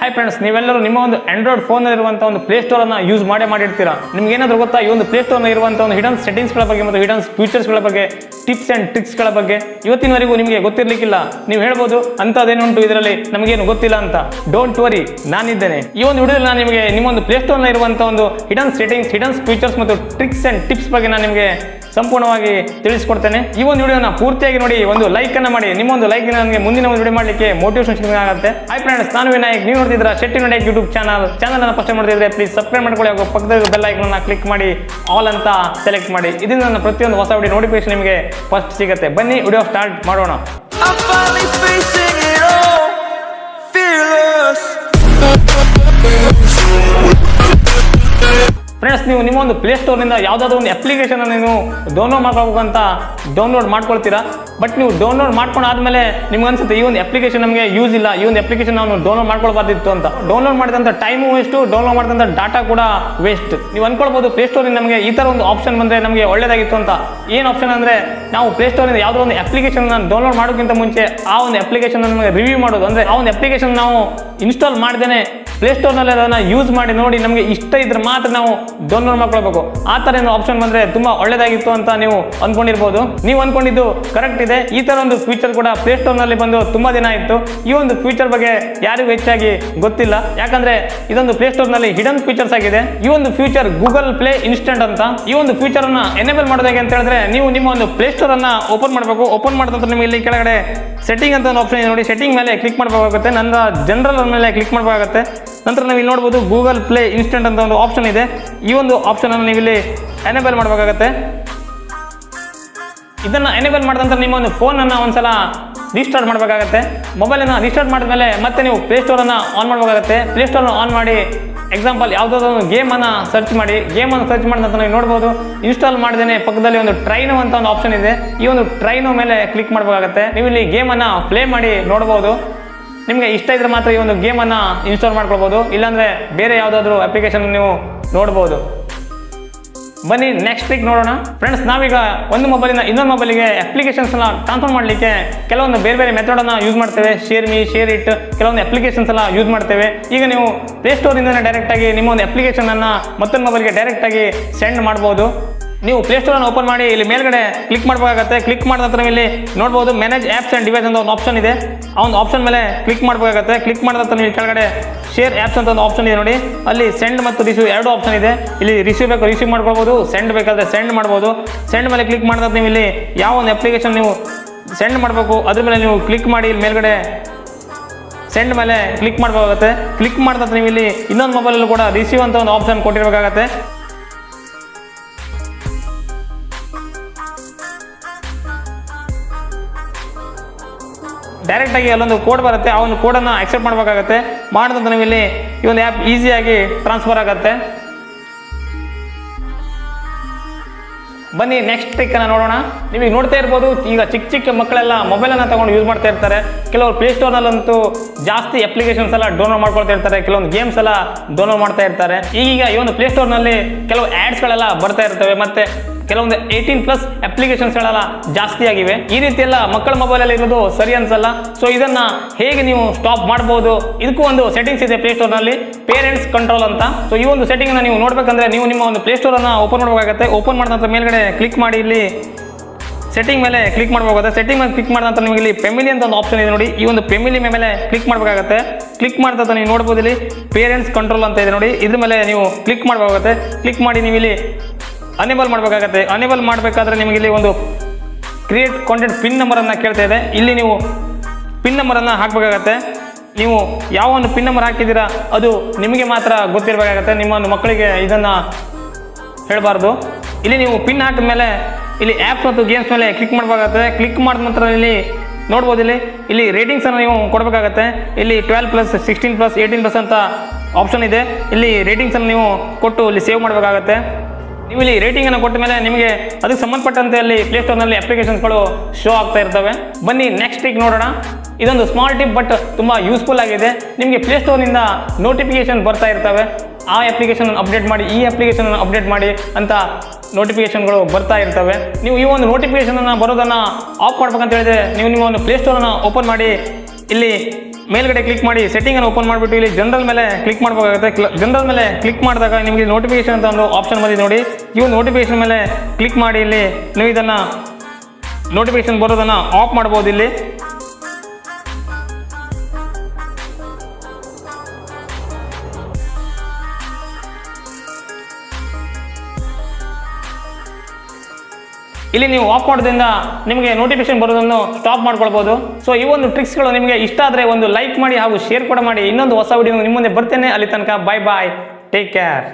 Hi friends, ನೀವೆಲ್ಲರೂ ನಿಮ್ಮ ಒಂದು ಆಂಡ್ರಾಯ್ಡ್ ಫೋನ್ ಇರುವಂತಹ ಒಂದು ಪ್ಲೇಸ್ಟೋರ್ ಅನ್ನ ಯೂಸ್ ಮಾಡಿರ್ತೀರಾ. ನಿಮ್ಗೆ ಏನಾದರೂ ಗೊತ್ತಾ ಈ ಒಂದು ಪ್ಲೇಸ್ಟೋರ್ ಇರುವಂತಹ ಒಂದು ಹಿಡನ್ ಸೆಟ್ಟಿಂಗ್ಸ್ ಗಳ ಬಗ್ಗೆ ಮತ್ತು ಹಿಡನ್ ಫೀಚರ್ಸ್ ಗಳ ಬಗ್ಗೆ, ಟಿಪ್ಸ್ ಅಂಡ್ ಟ್ರಿಕ್ಸ್ ಗಳ ಬಗ್ಗೆ ಇವತ್ತಿನವರೆಗೂ ನಿಮಗೆ ಗೊತ್ತಿರ್ಲಿಕ್ಕಿಲ್ಲ. ನೀವು ಹೇಳ್ಬೋದು ಅಂತದೇನುಂಟು ಇದರಲ್ಲಿ ನಮಗೇನು ಗೊತ್ತಿಲ್ಲ ಅಂತ. ಡೋಂಟ್ ವರಿ, ನಾನಿದ್ದೇನೆ. ಈ ಒಂದು ವಿಡಿಯೋದಲ್ಲಿ ನಾನು ನಿಮಗೆ ನಿಮ್ಮೊಂದು ಪ್ಲೇಸ್ಟೋರ್ ಇರುವಂತಹ ಒಂದು ಹಿಡನ್ ಸೆಟ್ಟಿಂಗ್ಸ್, ಹಿಡನ್ ಫೀಚರ್ಸ್ ಮತ್ತು ಟ್ರಿಕ್ಸ್ ಅಂಡ್ ಟಿಪ್ಸ್ ಬಗ್ಗೆ ನಾನು ನಿಮಗೆ ಸಂಪೂರ್ಣವಾಗಿ ತಿಳಿಸ್ಕೊಡ್ತೇನೆ. ಈ ಒಂದು ವಿಡಿಯೋನ ಪೂರ್ತಿಯಾಗಿ ನೋಡಿ, ಒಂದು ಲೈಕ್ ಅನ್ನ ಮಾಡಿ. ನಿಮ್ಮ ಒಂದು ಲೈಕ್ ನನಗೆ ಮುಂದಿನ ಒಂದು ವಿಡಿಯೋ ಮಾಡಲಿಕ್ಕೆ ಮೋಟಿವೇಶನ್ ಆಗುತ್ತೆ. ಹಾಯ್ ಫ್ರೆಂಡ್ಸ್, ನಾನು ವಿನಾಯಕ್. ನೀವು ನೋಡ್ತಿದ್ರ shettyvinutech ಯೂಟ್ಯೂಬ್ ಚಾನಲ್ ಅನ್ನು ಫಸ್ಟ್ ಮಾಡ್ತಿದ್ರೆ ಪ್ಲೀಸ್ ಸಬ್ಸ್ಕ್ರೈಬ್ ಮಾಡ್ಕೊಳ್ಳಿ. ಹಾಗೂ ಪಕ್ಕದ ಬೆಲ್ ಐಕಾನ್ ಕ್ಲಿಕ್ ಮಾಡಿ ಆಲ್ ಅಂತ ಸೆಲೆಕ್ಟ್ ಮಾಡಿ. ಇದರಿಂದ ನನ್ನ ಪ್ರತಿಯೊಂದು ಹೊಸ ವಿಡಿಯೋ ನೋಟಿಫಿಕೇಶನ್ ನಿಮಗೆ ಫಸ್ಟ್ ಸಿಗುತ್ತೆ. ಬನ್ನಿ ವಿಡಿಯೋ ಸ್ಟಾರ್ಟ್ ಮಾಡೋಣ. ಫ್ರೆಂಡ್ಸ್, ನೀವು ನಿಮ್ಮ ಒಂದು ಪ್ಲೇಸ್ಟೋರ್ನಿಂದ ಯಾವುದಾದ್ರೂ ಒಂದು ಅಪ್ಲಿಕೇಶನ್ ನೀವು ಡೌನ್ಲೋಡ್ ಮಾಡ್ಕೋಬೇಕಂತ ಡೌನ್ಲೋಡ್ ಮಾಡ್ಕೊಳ್ತೀರಾ. ಬಟ್ ನೀವು ಡೌನ್ಲೋಡ್ ಮಾಡ್ಕೊಂಡಾದ್ಮೇಲೆ ನಿಮ್ಗೆ ಅನ್ಸುತ್ತೆ ಈ ಒಂದು ಅಪ್ಲಿಕೇಶನ್ ನಮಗೆ ಯೂಸ್ ಇಲ್ಲ, ಈ ಒಂದು ಅಪ್ಲಿಕೇಶನ್ ನಾವು ಡೌನ್ಲೋಡ್ ಮಾಡ್ಕೊಳ್ಬಾರ್ದಿತ್ತು ಅಂತ. ಡೌನ್ಲೋಡ್ ಮಾಡಿದಂಥ ಟೈಮು ವೇಸ್ಟು, ಡೌನ್ಲೋಡ್ ಮಾಡಿದಂಥ ಡಾಟಾ ಕೂಡ ವೇಸ್ಟ್. ನೀವು ಅನ್ಕೊಳ್ಬೋದು ಪ್ಲೇಸ್ಟೋರಿಂದ ನಮಗೆ ಈ ಥರ ಒಂದು ಆಪ್ಷನ್ ಬಂದರೆ ನಮಗೆ ಒಳ್ಳೇದಾಗಿತ್ತು ಅಂತ. ಏನು ಆಪ್ಷನ್ ಅಂದರೆ, ನಾವು ಪ್ಲೇಸ್ಟೋರಿಂದ ಯಾವುದೋ ಒಂದು ಅಪ್ಲಿಕೇಶನ್ ಡೌನ್ಲೋಡ್ ಮಾಡೋಕ್ಕಿಂತ ಮುಂಚೆ ಆ ಒಂದು ಅಪ್ಲಿಕೇಶನ್ ನಮಗೆ ರಿವ್ಯೂ ಮಾಡೋದು. ಅಂದರೆ ಆ ಒಂದು ಅಪ್ಲಿಕೇಶನ್ ನಾವು ಇನ್ಸ್ಟಾಲ್ ಮಾಡ್ದೇನೆ ಪ್ಲೇಸ್ಟೋರ್ನಲ್ಲಿ ಅದನ್ನು ಯೂಸ್ ಮಾಡಿ ನೋಡಿ ನಮಗೆ ಇಷ್ಟ ಇದ್ರೆ ಮಾತ್ರ ನಾವು ಡೌನ್ಲೋಡ್ ಮಾಡ್ಕೊಳ್ಬೇಕು. ಆ ಥರ ಏನು ಆಪ್ಷನ್ ಬಂದರೆ ತುಂಬ ಒಳ್ಳೇದಾಗಿತ್ತು ಅಂತ ನೀವು ಅಂದ್ಕೊಂಡಿರ್ಬೋದು. ನೀವು ಅಂದ್ಕೊಂಡಿದ್ದು ಕರೆಕ್ಟ್ ಇದೆ. ಈ ಥರ ಒಂದು ಫೀಚರ್ ಕೂಡ ಪ್ಲೇಸ್ಟೋರ್ನಲ್ಲಿ ಬಂದು ತುಂಬ ದಿನ ಆಯಿತು. ಈ ಒಂದು ಫೀಚರ್ ಬಗ್ಗೆ ಯಾರಿಗೂ ಹೆಚ್ಚಾಗಿ ಗೊತ್ತಿಲ್ಲ, ಯಾಕಂದರೆ ಇದೊಂದು ಪ್ಲೇಸ್ಟೋರ್ನಲ್ಲಿ ಹಿಡನ್ ಫೀಚರ್ಸ್ ಆಗಿದೆ. ಈ ಒಂದು ಫೀಚರ್ ಗೂಗಲ್ ಪ್ಲೇ ಇನ್ಸ್ಟೆಂಟ್ ಅಂತ. ಈ ಒಂದು ಫೀಚರನ್ನು ಎನೇಬಲ್ ಮಾಡೋದಾಗೆ ಅಂತ ಹೇಳಿದ್ರೆ, ನೀವು ನಿಮ್ಮ ಒಂದು ಪ್ಲೇಸ್ಟೋರನ್ನು ಓಪನ್ ಮಾಡಬೇಕು. ಓಪನ್ ಮಾಡಿದ ನಂತರ ನಿಮಗೆ ಇಲ್ಲಿ ಕೆಳಗಡೆ ಸೆಟ್ಟಿಂಗ್ ಅಂತ ಒಂದು ಆಪ್ಷನ್ ಇದೆ ನೋಡಿ. ಸೆಟ್ಟಿಂಗ್ ಮೇಲೆ ಕ್ಲಿಕ್ ಮಾಡಬೇಕಾಗುತ್ತೆ. ನನ್ನ ಜನರಲ್ ಮೇಲೆ ಕ್ಲಿಕ್ ಮಾಡಬೇಕಾಗುತ್ತೆ. ನಂತರ ನೀವು ಇಲ್ಲಿ ನೋಡ್ಬೋದು ಗೂಗಲ್ ಪ್ಲೇ ಇನ್ಸ್ಟೆಂಟ್ ಅಂತ ಒಂದು ಆಪ್ಷನ್ ಇದೆ. ಈ ಒಂದು ಆಪ್ಷನ್ ಅನ್ನು ನೀವು ಇಲ್ಲಿ ಎನೇಬಲ್ ಮಾಡಬೇಕಾಗತ್ತೆ. ಇದನ್ನು ಎನೇಬಲ್ ಮಾಡಿದ ನಂತರ ನಿಮ್ಮ ಒಂದು ಫೋನನ್ನು ಒಂದ್ಸಲ ರೀಸ್ಟಾರ್ಟ್ ಮಾಡಬೇಕಾಗತ್ತೆ. ಮೊಬೈಲನ್ನು ರೀಸ್ಟಾರ್ಟ್ ಮಾಡಿದ್ಮೇಲೆ ಮತ್ತೆ ನೀವು ಪ್ಲೇಸ್ಟೋರನ್ನು ಆನ್ ಮಾಡಬೇಕಾಗತ್ತೆ. ಪ್ಲೇಸ್ಟೋರನ್ನು ಆನ್ ಮಾಡಿ ಎಕ್ಸಾಂಪಲ್ ಯಾವುದಾದ್ರು ಒಂದು ಗೇಮನ್ನು ಸರ್ಚ್ ಮಾಡಿ. ಗೇಮನ್ನು ಸರ್ಚ್ ಮಾಡಿದ ನಂತರ ನೀವು ನೋಡ್ಬೋದು ಇನ್ಸ್ಟಾಲ್ ಮಾಡಿದೇನೆ ಪಕ್ಕದಲ್ಲಿ ಒಂದು ಟ್ರೈನು ಅಂತ ಒಂದು ಆಪ್ಷನ್ ಇದೆ. ಈ ಒಂದು ಟ್ರೈನು ಮೇಲೆ ಕ್ಲಿಕ್ ಮಾಡಬೇಕಾಗತ್ತೆ. ನೀವು ಇಲ್ಲಿ ಗೇಮನ್ನು ಪ್ಲೇ ಮಾಡಿ ನೋಡ್ಬೋದು. ನಿಮಗೆ ಇಷ್ಟ ಇದ್ರೆ ಮಾತ್ರ ಈ ಒಂದು ಗೇಮನ್ನು ಇನ್ಸ್ಟಾಲ್ ಮಾಡ್ಕೊಳ್ಬೋದು, ಇಲ್ಲಾಂದರೆ ಬೇರೆ ಯಾವುದಾದ್ರೂ ಅಪ್ಲಿಕೇಶನ್ ನೀವು ನೋಡ್ಬೋದು. ಬನ್ನಿ ನೆಕ್ಸ್ಟ್ ಟ್ರಿಕ್ ನೋಡೋಣ. ಫ್ರೆಂಡ್ಸ್, ನಾವೀಗ ಒಂದು ಮೊಬೈಲಿಂದ ಇನ್ನೊಂದು ಮೊಬೈಲಿಗೆ ಅಪ್ಲಿಕೇಶನ್ಸ್ನ ಟ್ರಾನ್ಸ್ಫರ್ ಮಾಡಲಿಕ್ಕೆ ಕೆಲವೊಂದು ಬೇರೆ ಬೇರೆ ಮೆಥಡನ್ನು ಯೂಸ್ ಮಾಡ್ತೇವೆ. ಶೇರ್ ಮೀ, ಶೇರ್ ಇಟ್, ಕೆಲವೊಂದು ಅಪ್ಲಿಕೇಶನ್ಸ್ ಎಲ್ಲ ಯೂಸ್ ಮಾಡ್ತೇವೆ. ಈಗ ನೀವು ಪ್ಲೇಸ್ಟೋರಿಂದನೇ ಡೈರೆಕ್ಟಾಗಿ ನಿಮ್ಮ ಒಂದು ಅಪ್ಲಿಕೇಶನನ್ನು ಮತ್ತೊಂದು ಮೊಬೈಲ್ಗೆ ಡೈರೆಕ್ಟಾಗಿ ಸೆಂಡ್ ಮಾಡ್ಬೋದು. ನೀವು ಪ್ಲೇಸ್ಟೋರನ್ನು ಓಪನ್ ಮಾಡಿ ಇಲ್ಲಿ ಮೇಲ್ಗಡೆ ಕ್ಲಿಕ್ ಮಾಡಬೇಕಾಗತ್ತೆ. ಕ್ಲಿಕ್ ಮಾಡಿದ ನಂತರ ಇಲ್ಲಿ ನೋಡ್ಬೋದು ಮ್ಯಾನೇಜ್ ಆ್ಯಪ್ಸ್ ಆ್ಯಂಡ್ ಡಿವೈಸ್ ಅಂತ ಒಂದು ಆಪ್ಷನ್ ಇದೆ. ಆ ಒಂದು ಆಪ್ಷನ್ ಮೇಲೆ ಕ್ಲಿಕ್ ಮಾಡಬೇಕಾಗತ್ತೆ. ಕ್ಲಿಕ್ ಮಾಡಿದ ನಂತರ ನೀವು ಕೆಳಗಡೆ ಶೇರ್ ಆ್ಯಪ್ಸ್ ಅಂತ ಒಂದು ಆಪ್ಷನ್ ಇದೆ ನೋಡಿ. ಅಲ್ಲಿ ಸೆಂಡ್ ಮತ್ತು ರಿಸೀವ್ ಎರಡು ಆಪ್ಷನ್ ಇದೆ. ಇಲ್ಲಿ ರಿಸೀವ್ ಬೇಕು ರಿಸೀವ್ ಮಾಡ್ಕೊಳ್ಬೋದು, ಸೆಂಡ್ ಬೇಕಾದರೆ ಸೆಂಡ್ ಮಾಡ್ಬೋದು. ಸೆಂಡ್ ಮೇಲೆ ಕ್ಲಿಕ್ ಮಾಡಿದ ನೀವು ಇಲ್ಲಿ ಯಾವ ಒಂದು ಅಪ್ಲಿಕೇಶನ್ ನೀವು ಸೆಂಡ್ ಮಾಡಬೇಕು ಅದ್ರ ಮೇಲೆ ನೀವು ಕ್ಲಿಕ್ ಮಾಡಿ ಇಲ್ಲಿ ಮೇಲ್ಗಡೆ ಸೆಂಡ್ ಮೇಲೆ ಕ್ಲಿಕ್ ಮಾಡಬೇಕಾಗತ್ತೆ. ಕ್ಲಿಕ್ ಮಾಡಿದ ನೀವು ಇಲ್ಲಿ ಇನ್ನೊಂದು ಮೊಬೈಲಲ್ಲೂ ಕೂಡ ರಿಸೀವ್ ಅಂತ ಒಂದು ಆಪ್ಷನ್ ಕೊಟ್ಟಿರಬೇಕಾಗತ್ತೆ. ಡೈರೆಕ್ಟಾಗಿ ಅಲ್ಲೊಂದು ಕೋಡ್ ಬರುತ್ತೆ. ಆ ಒಂದು ಕೋಡನ್ನು ಅಕ್ಸೆಪ್ಟ್ ಮಾಡಬೇಕಾಗತ್ತೆ. ಮಾಡಿದಂತ ನೀವು ಇಲ್ಲಿ ಈ ಒಂದು ಆ್ಯಪ್ ಈಸಿಯಾಗಿ ಟ್ರಾನ್ಸ್ಫರ್ ಆಗುತ್ತೆ. ಬನ್ನಿ ನೆಕ್ಸ್ಟ್ ಟ್ರಿಕ್ಕನ್ನು ನೋಡೋಣ. ನೀವು ಈಗ ನೋಡ್ತಾ ಇರ್ಬೋದು, ಈಗ ಚಿಕ್ಕ ಚಿಕ್ಕ ಮಕ್ಕಳೆಲ್ಲ ಮೊಬೈಲನ್ನು ತಗೊಂಡು ಯೂಸ್ ಮಾಡ್ತಾ ಇರ್ತಾರೆ. ಕೆಲವರು ಪ್ಲೇಸ್ಟೋರ್ನಲ್ಲಂತೂ ಜಾಸ್ತಿ ಅಪ್ಲಿಕೇಶನ್ಸ್ ಎಲ್ಲ ಡೌನ್ಲೋಡ್ ಮಾಡ್ಕೊಳ್ತಾ ಇರ್ತಾರೆ. ಕೆಲವೊಂದು ಗೇಮ್ಸ್ ಎಲ್ಲ ಡೌನ್ಲೋಡ್ ಮಾಡ್ತಾ ಇರ್ತಾರೆ. ಈಗ ಈ ಒಂದು ಪ್ಲೇಸ್ಟೋರ್ನಲ್ಲಿ ಕೆಲವು ಆ್ಯಡ್ಸ್ಗಳೆಲ್ಲ ಬರ್ತಾ ಇರ್ತವೆ. ಮತ್ತು ಕೆಲವೊಂದು 18+ ಅಪ್ಲಿಕೇಶನ್ಸ್ಗಳೆಲ್ಲ ಜಾಸ್ತಿ ಆಗಿವೆ. ಈ ರೀತಿ ಎಲ್ಲ ಮಕ್ಕಳ ಮೊಬೈಲಲ್ಲಿ ಇರೋದು ಸರಿ ಅನ್ಸಲ್ಲ. ಸೊ ಇದನ್ನ ಹೇಗೆ ನೀವು ಸ್ಟಾಪ್ ಮಾಡ್ಬೋದು, ಇದಕ್ಕೂ ಒಂದು ಸೆಟ್ಟಿಂಗ್ಸ್ ಇದೆ ಪ್ಲೇಸ್ಟೋರ್ನಲ್ಲಿ, ಪೇರೆಂಟ್ಸ್ ಕಂಟ್ರೋಲ್ ಅಂತ. ಸೊ ಈ ಒಂದು ಸೆಟ್ಟಿಂಗನ್ನು ನೀವು ನೋಡ್ಬೇಕಂದ್ರೆ ನೀವು ನಿಮ್ಮ ಒಂದು ಪ್ಲೇಸ್ಟೋರನ್ನು ಓಪನ್ ಮಾಡಬೇಕಾಗುತ್ತೆ. ಓಪನ್ ಮಾಡಿದ ನಂತರ ಮೇಲ್ಗಡೆ ಕ್ಲಿಕ್ ಮಾಡಿ ಇಲ್ಲಿ ಸೆಟ್ಟಿಂಗ್ ಮೇಲೆ ಕ್ಲಿಕ್ ಮಾಡಬೇಕಾಗುತ್ತೆ. ಸೆಟ್ಟಿಂಗ್ ಮೇಲೆ ಕ್ಲಿಕ್ ಮಾಡಿದ ನಂತರ ನಿಮಗೆ ಇಲ್ಲಿ ಫೆಮಿಲಿ ಅಂತ ಒಂದು ಆಪ್ಷನ್ ಇದೆ ನೋಡಿ. ಈ ಒಂದು ಫೆಮಿಲಿ ಮೇಲೆ ಕ್ಲಿಕ್ ಮಾಡಬೇಕಾಗುತ್ತೆ. ಕ್ಲಿಕ್ ಮಾಡಿದ ನೀವು ನೋಡ್ಬೋದು ಇಲ್ಲಿ ಪೇರೆಂಟ್ಸ್ ಕಂಟ್ರೋಲ್ ಅಂತ ಇದೆ ನೋಡಿ. ಇದ್ರ ಮೇಲೆ ನೀವು ಕ್ಲಿಕ್ ಮಾಡಬೇಕಾಗುತ್ತೆ. ಕ್ಲಿಕ್ ಮಾಡಿ ನೀವು ಇಲ್ಲಿ ಅನೇಬಲ್ ಮಾಡಬೇಕಾಗತ್ತೆ. ಅನೇಬಲ್ ಮಾಡಬೇಕಾದ್ರೆ ನಿಮಗೆ ಇಲ್ಲಿ ಒಂದು ಕ್ರಿಯೇಟ್ ಕಾಂಟೆಂಟ್ ಪಿನ್ ನಂಬರನ್ನು ಕೇಳ್ತಾ ಇದೆ. ಇಲ್ಲಿ ನೀವು ಪಿನ್ ನಂಬರನ್ನು ಹಾಕಬೇಕಾಗತ್ತೆ. ನೀವು ಯಾವ ಒಂದು ಪಿನ್ ನಂಬರ್ ಹಾಕಿದ್ದೀರಾ ಅದು ನಿಮಗೆ ಮಾತ್ರ ಗೊತ್ತಿರಬೇಕಾಗತ್ತೆ. ನಿಮ್ಮ ಒಂದು ಮಕ್ಕಳಿಗೆ ಇದನ್ನು ಹೇಳಬಾರ್ದು. ಇಲ್ಲಿ ನೀವು ಪಿನ್ ಹಾಕಿದ ಮೇಲೆ ಇಲ್ಲಿ ಆ್ಯಪ್ಸ್ ಮತ್ತು ಗೇಮ್ಸ್ ಮೇಲೆ ಕ್ಲಿಕ್ ಮಾಡಬೇಕಾಗತ್ತೆ. ಕ್ಲಿಕ್ ಮಾಡಿದ ನಂತರ ಇಲ್ಲಿ ನೋಡ್ಬೋದು ಇಲ್ಲಿ ರೇಟಿಂಗ್ಸನ್ನು ನೀವು ಕೊಡಬೇಕಾಗತ್ತೆ. ಇಲ್ಲಿ 12+, 16+, 18+ ಅಂತ ಆಪ್ಷನ್ ಇದೆ. ಇಲ್ಲಿ ರೇಟಿಂಗ್ಸನ್ನು ನೀವು ಕೊಟ್ಟು ಇಲ್ಲಿ ಸೇವ್ ಮಾಡಬೇಕಾಗತ್ತೆ. ನೀವು ಇಲ್ಲಿ ರೇಟಿಂಗನ್ನು ಕೊಟ್ಟ ಮೇಲೆ ನಿಮಗೆ ಅದಕ್ಕೆ ಸಂಬಂಧಪಟ್ಟಂತೆ ಅಲ್ಲಿ ಪ್ಲೇಸ್ಟೋರ್ನಲ್ಲಿ ಅಪ್ಲಿಕೇಶನ್ಸ್ಗಳು ಶೋ ಆಗ್ತಾ ಇರ್ತವೆ. ಬನ್ನಿ ನೆಕ್ಸ್ಟ್ ಟ್ರಿಕ್ ನೋಡೋಣ. ಇದೊಂದು ಸ್ಮಾಲ್ ಟಿಪ್ ಬಟ್ ತುಂಬ ಯೂಸ್ಫುಲ್ ಆಗಿದೆ. ನಿಮಗೆ ಪ್ಲೇಸ್ಟೋರ್ನಿಂದ ನೋಟಿಫಿಕೇಶನ್ ಬರ್ತಾ ಇರ್ತವೆ. ಆ ಅಪ್ಲಿಕೇಶನ್ ಅಪ್ಡೇಟ್ ಮಾಡಿ, ಈ ಅಪ್ಲಿಕೇಶನ್ ಅಪ್ಡೇಟ್ ಮಾಡಿ ಅಂತ ನೋಟಿಫಿಕೇಶನ್ಗಳು ಬರ್ತಾ ಇರ್ತವೆ. ನೀವು ಈ ಒಂದು ನೋಟಿಫಿಕೇಶನ್ ಬರೋದನ್ನು ಆಫ್ ಮಾಡ್ಬೇಕಂತ ಹೇಳಿದ್ರೆ ನೀವು ನಿಮ್ಮ ಒಂದು ಪ್ಲೇಸ್ಟೋರನ್ನು ಓಪನ್ ಮಾಡಿ ಇಲ್ಲಿ ಮೇಲ್ಗಡೆ ಕ್ಲಿಕ್ ಮಾಡಿ ಸೆಟ್ಟಿಂಗ್ ಅನ್ನು ಓಪನ್ ಮಾಡಿಬಿಟ್ಟು ಇಲ್ಲಿ ಜನರಲ್ ಮೇಲೆ ಕ್ಲಿಕ್ ಮಾಡಬೇಕಾಗುತ್ತೆ. ಜನರಲ್ ಮೇಲೆ ಕ್ಲಿಕ್ ಮಾಡಿದಾಗ ನಿಮಗೆ ನೋಟಿಫಿಕೇಶನ್ ಅಂತ ಒಂದು ಆಪ್ಷನ್ ಬಂದಿದೆ ನೋಡಿ. ಇವು ನೋಟಿಫಿಕೇಶನ್ ಮೇಲೆ ಕ್ಲಿಕ್ ಮಾಡಿ ಇಲ್ಲಿ ನೀವು ಇದನ್ನು ನೋಟಿಫಿಕೇಶನ್ ಬರೋದನ್ನು ಆಫ್ ಮಾಡ್ಬೋದು. ಇಲ್ಲಿ ಇಲ್ಲಿ ನೀವು ಆಫ್ ಮಾಡೋದ್ರಿಂದ ನಿಮಗೆ ನೋಟಿಫಿಕೇಶನ್ ಬರೋದನ್ನು ಸ್ಟಾಪ್ ಮಾಡ್ಕೊಳ್ಬೋದು. ಸೊ ಈ ಒಂದು ಟ್ರಿಕ್ಸ್ಗಳು ನಿಮಗೆ ಇಷ್ಟ ಆದರೆ ಒಂದು ಲೈಕ್ ಮಾಡಿ ಹಾಗೂ ಶೇರ್ ಕೂಡ ಮಾಡಿ. ಇನ್ನೊಂದು ಹೊಸ ವಿಡಿಯೋ ನಿಮ್ಮ ಮುಂದೆ ಬರ್ತೇನೆ. ಅಲ್ಲಿ ತನಕ ಬಾಯ್ ಬಾಯ್, ಟೇಕ್ ಕೇರ್.